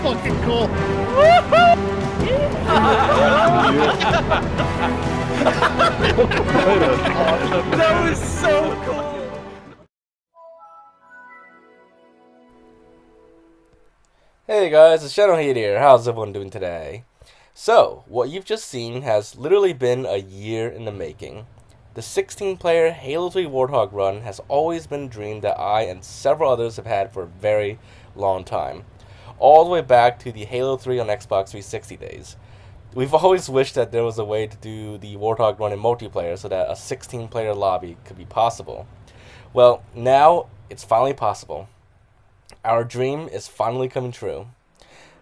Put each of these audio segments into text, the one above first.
fucking cool. That was so cool. Hey guys, it's Generalkidd here. How's everyone doing today? So, what you've just seen has literally been a year in the making. The 16-player Halo 3 Warthog run has always been a dream that I and several others have had for a very long time. All the way back to the Halo 3 on Xbox 360 days. We've always wished that there was a way to do the Warthog run in multiplayer so that a 16-player lobby could be possible. Well, now it's finally possible. Our dream is finally coming true.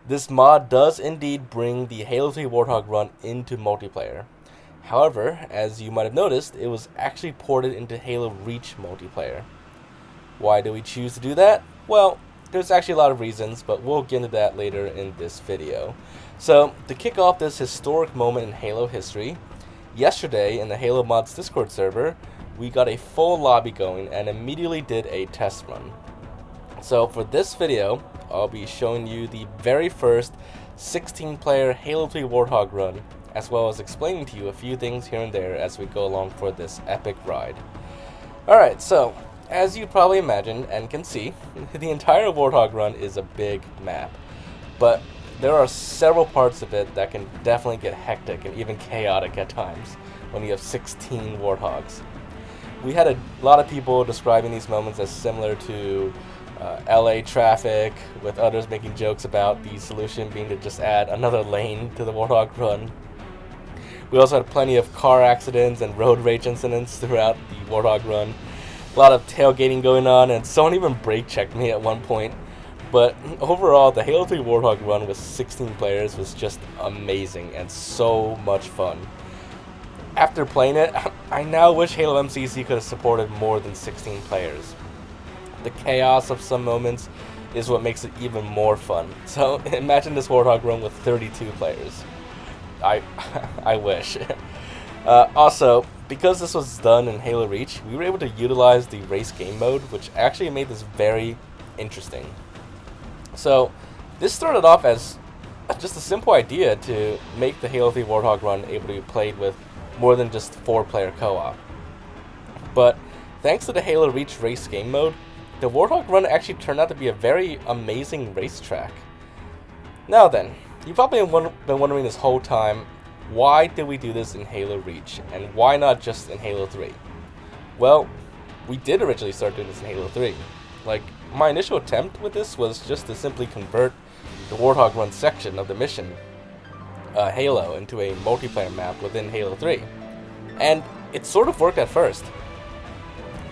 This mod does indeed bring the Halo 3 Warthog run into multiplayer. However, as you might have noticed, it was actually ported into Halo Reach multiplayer. Why do we choose to do that? Well, there's actually a lot of reasons, but we'll get into that later in this video. So, to kick off this historic moment in Halo history, yesterday in the Halo Mods Discord server, we got a full lobby going and immediately did a test run. So for this video, I'll be showing you the very first 16-player Halo 3 Warthog run, as well as explaining to you a few things here and there as we go along for this epic ride. Alright, so, as you probably imagine and can see, the entire Warthog run is a big map. But there are several parts of it that can definitely get hectic and even chaotic at times when you have 16 Warthogs. We had a lot of people describing these moments as similar to LA traffic, with others making jokes about the solution being to just add another lane to the Warthog run. We also had plenty of car accidents and road rage incidents throughout the Warthog run. A lot of tailgating going on, and someone even brake checked me at one point. But overall, the Halo 3 Warthog run with 16 players was just amazing and so much fun. After playing it, I now wish Halo MCC could have supported more than 16 players. The chaos of some moments is what makes it even more fun. So imagine this Warthog run with 32 players. I wish. Also, because this was done in Halo Reach, we were able to utilize the race game mode, which actually made this very interesting. So this started off as just a simple idea to make the Halo 3 Warthog run able to be played with more than just 4-player co-op. But thanks to the Halo Reach race game mode, the Warthog run actually turned out to be a very amazing racetrack. Now then, you've probably been wondering this whole time, why did we do this in Halo Reach, and why not just in Halo 3? Well, we did originally start doing this in Halo 3. Like, my initial attempt with this was just to simply convert the Warthog run section of the mission, Halo, into a multiplayer map within Halo 3. And it sort of worked at first.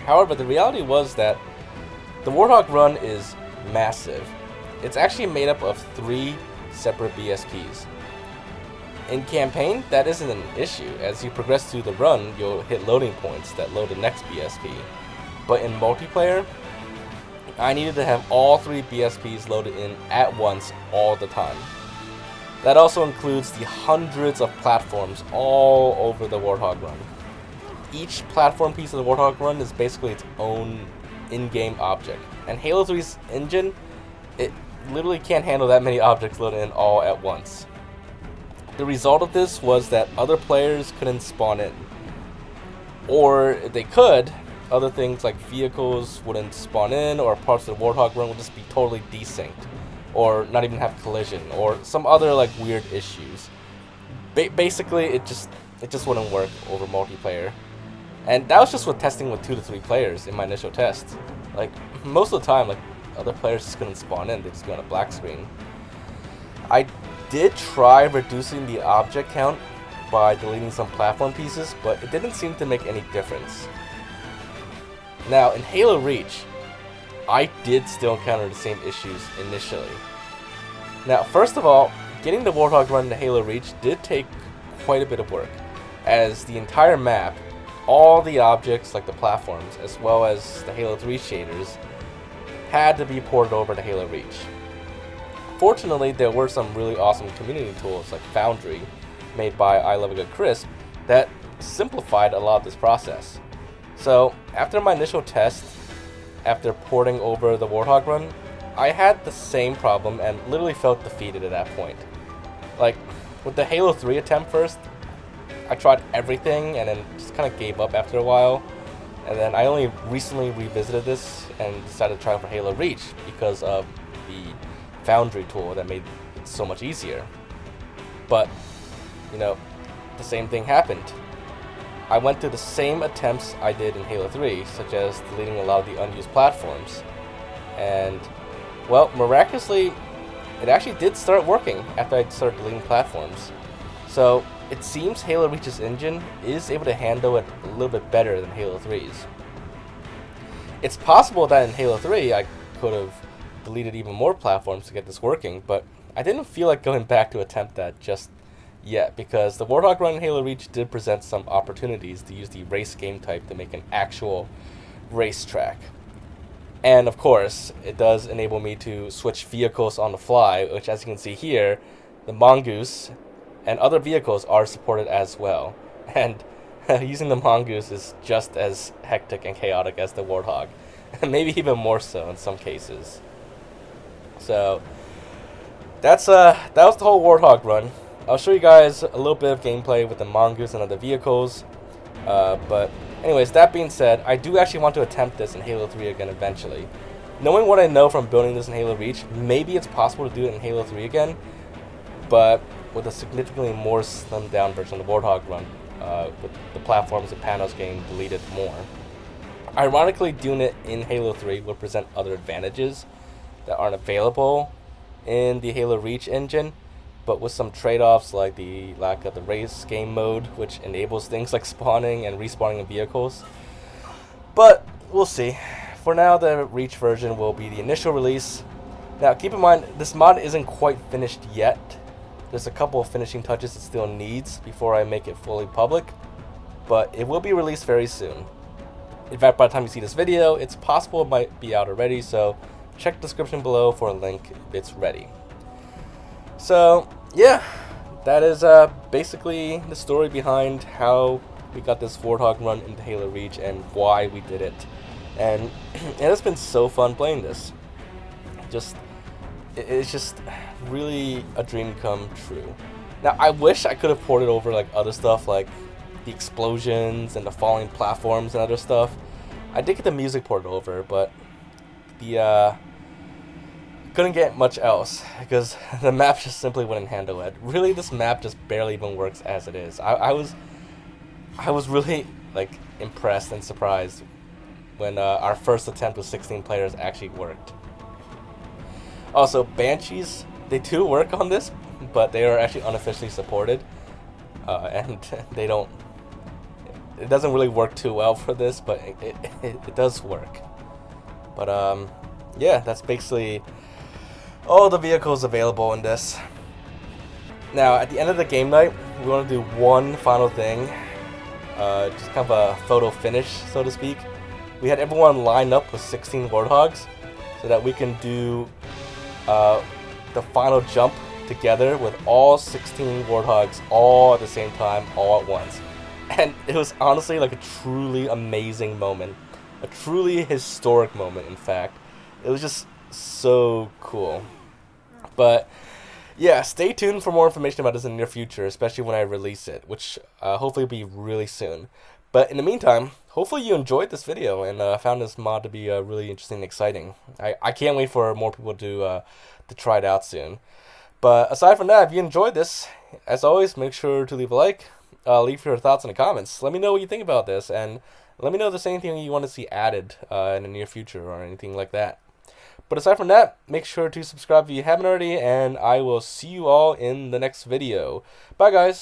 However, the reality was that the Warthog run is massive. It's actually made up of 3 separate BSPs. In campaign, that isn't an issue. As you progress through the run, you'll hit loading points that load the next BSP. But in multiplayer, I needed to have all 3 BSPs loaded in at once all the time. That also includes the hundreds of platforms all over the Warthog run. Each platform piece of the Warthog run is basically its own in-game object, and Halo 3's engine, it literally can't handle that many objects loaded in all at once. The result of this was that other players couldn't spawn in, or if they could, other things like vehicles wouldn't spawn in, or parts of the Warthog run would just be totally desynced, or not even have collision, or some other like weird issues. Basically, it just wouldn't work over multiplayer. And that was just with testing with 2 to 3 players in my initial test. Like, most of the time, like, other players just couldn't spawn in, they'd just be on a black screen. I did try reducing the object count by deleting some platform pieces, but it didn't seem to make any difference. Now, in Halo Reach, I did still encounter the same issues initially. Now, first of all, getting the Warthog run into Halo Reach did take quite a bit of work, as the entire map, all the objects like the platforms, as well as the Halo 3 shaders, had to be ported over to Halo Reach. Fortunately, there were some really awesome community tools like Foundry, made by I Love a Good Crisp, that simplified a lot of this process. So, after my initial test, after porting over the Warthog run, I had the same problem and literally felt defeated at that point. Like, with the Halo 3 attempt first, I tried everything and then just kind of gave up after a while. And then I only recently revisited this and decided to try it for Halo Reach because of the Foundry tool that made it so much easier. But, you know, the same thing happened. I went through the same attempts I did in Halo 3, such as deleting a lot of the unused platforms. And, well, miraculously, it actually did start working after I started deleting platforms. So, it seems Halo Reach's engine is able to handle it a little bit better than Halo 3's. It's possible that in Halo 3 I could have deleted even more platforms to get this working, but I didn't feel like going back to attempt that just yet, because the Warthog run in Halo Reach did present some opportunities to use the race game type to make an actual racetrack. And of course, it does enable me to switch vehicles on the fly, which as you can see here, the Mongoose and other vehicles are supported as well. And using the Mongoose is just as hectic and chaotic as the Warthog, maybe even more so in some cases. So that was the whole Warthog run. I'll show you guys a little bit of gameplay with the Mongoose and other vehicles. But anyways, that being said, I do actually want to attempt this in Halo 3 again eventually. Knowing what I know from building this in Halo Reach, maybe it's possible to do it in Halo 3 again, but with a significantly more slimmed down version of the Warthog run, with the platforms and panels getting deleted more. Ironically, doing it in Halo 3 would present other advantages that aren't available in the Halo Reach engine, but with some trade-offs like the lack of the race game mode, which enables things like spawning and respawning of vehicles. But we'll see. For now, the Reach version will be the initial release. Now, keep in mind, this mod isn't quite finished yet. There's a couple of finishing touches it still needs before I make it fully public, but it will be released very soon. In fact, by the time you see this video, it's possible it might be out already, so check the description below for a link if it's ready. So, yeah, that is basically the story behind how we got this Warthog run into Halo Reach and why we did it. And it's been so fun playing this. It's just really a dream come true. Now, I wish I could have ported over like other stuff, like the explosions and the falling platforms and other stuff. I did get the music ported over, but the couldn't get much else because the map just simply wouldn't handle it. Really, this map just barely even works as it is. I was really like impressed and surprised when our first attempt with 16 players actually worked. Also, Banshees, they do work on this, but they are actually unofficially supported, and they don't. It doesn't really work too well for this, but it does work. But yeah, that's basically all the vehicles available in this. Now, at the end of the game night, we want to do one final thing, just kind of a photo finish, so to speak. We had everyone line up with 16 Warthogs so that we can do the final jump together with all 16 Warthogs all at the same time, all at once. And it was honestly like a truly amazing moment. A truly historic moment, in fact. It was just so cool. But yeah, stay tuned for more information about this in the near future, especially when I release it, which hopefully will be really soon. But in the meantime, hopefully you enjoyed this video and found this mod to be really interesting and exciting. I can't wait for more people to try it out soon. But aside from that, if you enjoyed this, as always, make sure to leave a like, leave your thoughts in the comments. Let me know what you think about this, and let me know if there's anything you want to see added in the near future or anything like that. But aside from that, make sure to subscribe if you haven't already, and I will see you all in the next video. Bye, guys.